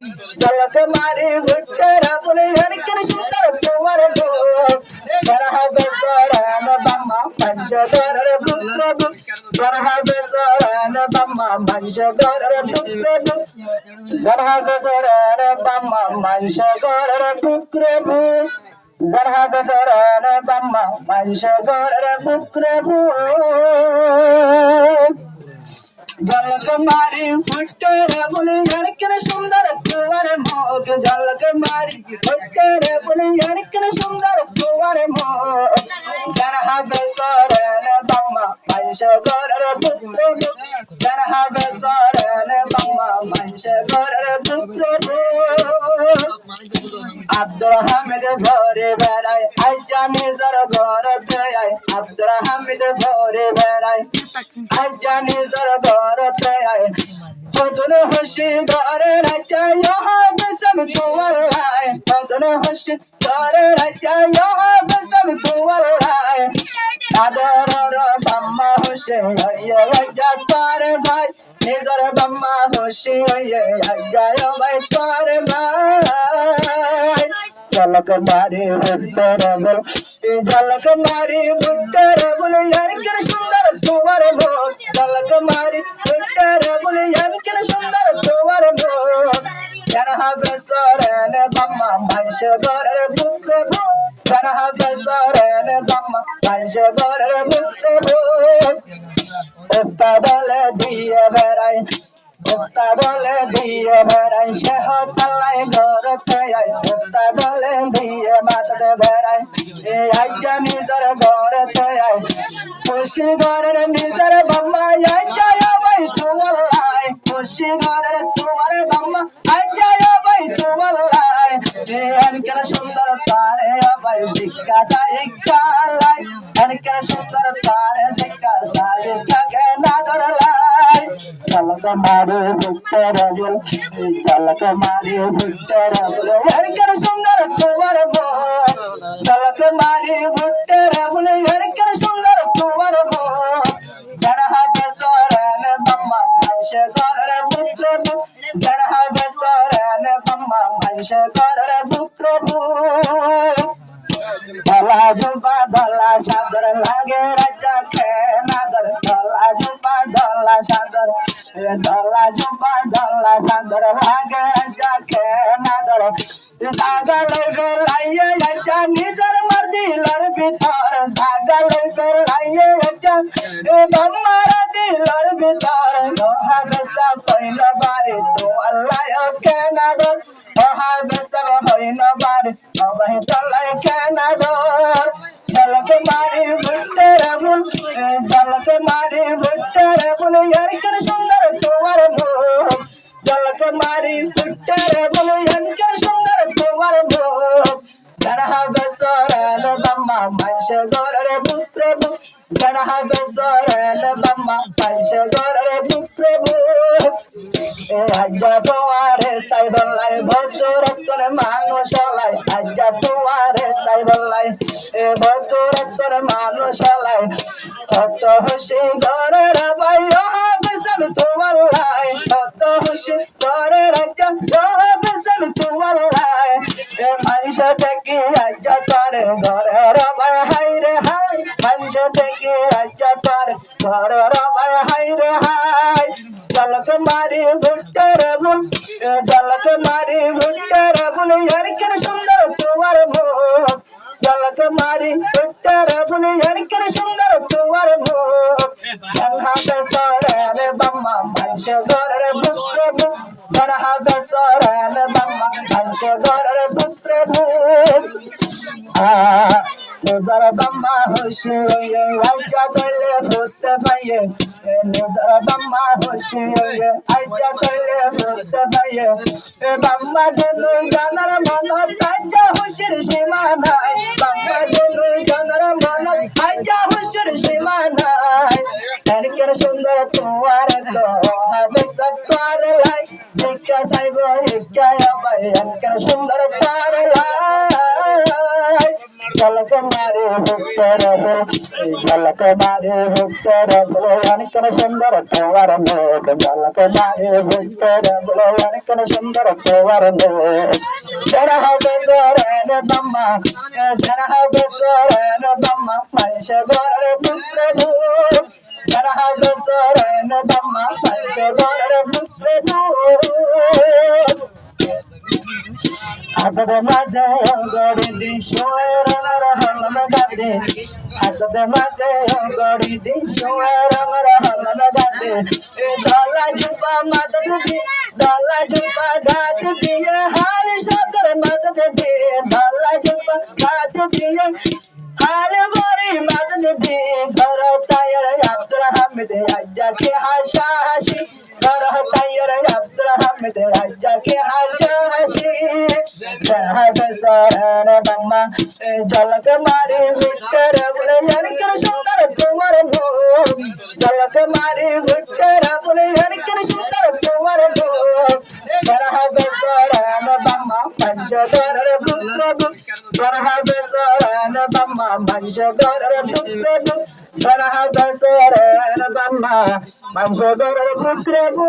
झलक मारी हुच्चर बोले हरकर सुंदर तुम्हार रूप सरह बेसरन बम्मा पंचगर प्रभु सरह बेसरन बम्मा पंचगर प्रभु सरह बेसरन बम्मा पंचगर प्रभु सरह बेसरन बम्मा पंचगर प्रभु झलक मारी फुटर बोले हरकर सुंदर तुम्हार मुख झलक मारी फुटर बोले हरकर सुंदर तुम्हार मुख सरह बेसरन बम्मा पंचगर प्रभु सरह बेसरन बम्मा पंचगर प्रभु আব্দুল হামিদ ঘরে বেড়ায় আইজা নিজের ঘরে বেড়ায় আব্দুল হামিদ ঘরে বেড়ায় আইজা নিজের ঘরে বেড়ায় কতন খুশি ঘরে রাজা ইহাবে সব তোমার লাই কতন খুশি ঘরে রাজা ইহাবে সব তোমার লাই আদর বাম্মা খুশি হইয়া রাজা তোর ভাই নিজের বাম্মা খুশি হইয়া রাজা ভাই তোর ভাই झलक मारी भुट्टर बोल झलक मारी भुट्टर बोल हरकर सुंदर तुम्हार मुख झलक मारी भुट्टर बोल हरकर सुंदर तुम्हार मुख सरह बेसरन बम्मा पंचगर प्रभु सरह बेसरन बम्मा पंचगर प्रभु उस्तादले दिए बेराय उस्तादले दिए बेराय शहर तलाई घर तयाय उस्तादले दिए मातते बेराय ए आज्जा निजर घर तयाय खुशी घर निजर बम्मा आज्जा भाई तुम्हार लाई खुशी घर तुम्हारे बम्मा आज्जा भाई तुम्हार लाई ए अनकर सुंदर तारे भाई जिक्का साइका लाई अनकर सुंदर तारे जिक्का साइका के नागर लाई झलक मारी भुट्टर बोल झलक मारी भुट्टर बोल हरकर सुंदर तुम्हार मुख झलक मारी भुट्टर बोल हरकर सुंदर तुम्हार मुख सरह बेसरन बम्मा पंचगर प्रभु सरह बेसरन बम्मा पंचगर प्रभु धला जुबा धला सागर लागे राजा के नागर धला जुबा धला सागर धला जुबा धला सागर लागे राजा के नागर सागर लेकर लाइए राजा निजर मर्दी लर भीतर सागर लेकर लाइए राजा बम्मारा दिलर भीतर लोहा बेसा पहिन बारे तो अल्लाह के नागर लोहा बेसा पहिन बारे वही तलाई के नागर झलक मारी भुट्टर बोल झलक मारी भुट्टर बोल हरकर सुंदर तुम्हार मुख झलक मारी भुट्टर बोल हरकर सुंदर तुम्हार मुख सरह बेसरन बम्मा पंचगर प्रभु सरह बेसरन बम्मा पंचगर प्रभु आज्जा तुम्हारे साइबल्लाई भद्रतन मानुष लाई आज्जा तुम्हारे साइबल्लाई भद्रतन मानुष लाई कत खुशी घरे भाई यहाँ सब तुम्हार लाई कत खुशी घरे राजा यहाँ सब तुम्हार लाई मानिश टेकी आज्जा तारे घरे भाई हाय रे हाय मानिश टेकी आज्जा तारे घरे भाई हाय रे हाय झलक मारी भुट्टर बोल झलक मारी भुट्टर बोल हरकर सुंदर तुम्हार मुख झलक मारी भुट्टर बोल हरकर सुंदर तुम्हार मुख सरह बेसरन बम्मा पंचगर प्रभु सरह बेसरन बम्मा पंचगर प्रभु निजर बम्मा खुशी होइए आज्जा कले भूत भइए निजर बम्मा खुशी होइए आज्जा कले भूत भइए बम्मा दिनु जानर मन आज्जा खुशीर सीमा নাই बम्मा दिनु जानर मन आज्जा खुशीर सीमा নাই हरकर सुंदर तुम्हार तो হবে सब तार लाई शिक्षा साइब इच्छा भाई हरकर सुंदर तार लाई झलक मारी ভুক্তরে ঝলক মারে ভুক্তরে অনেক সুন্দর তোমার মুখ ঝলক মারে ভুক্তরে অনেক সুন্দর তোমার মুখ যারা হবে সরেন বাম্মা যারা হবে সরেন বাম্মা মানুষে ঘরের প্রভু যারা হবে সরেন বাম্মা মানুষে ঘরের প্রভু হাততে মাঝে গড়ি দি সোয়ের হলন গাতে হাততে মাঝে গড়ি দি সোয়ের হলন গাতে দলা ঝুপা মাদত দি দলা ঝুপা গাত দিয়ে হার সাদর মাদত দিয়ে দলা ঝুপা গাত দিয়ে হার বড়ি মাদত দিয়ে ঘর তায়ার আব্দুল হামিদ আজ্জা কে হাসা হাসি ঘর তায়ার আব্দুল হামিদ আজ্জা কে হাসা হাসি সরেন বাম্মা ঝলক মারে ভিতর বলে অনেক সুন্দর তোমার মুখ ঝলক মারে ভিতর বলে অনেক সুন্দর তোমার মুখ সরহাবে সরেন বাম্মা পঞ্চগড়ের প্রভু সরহাবে সরেন বাম্মা পঞ্চগড়ের প্রভু সরহাবে সরেন বাম্মা পঞ্চগড়ের প্রভু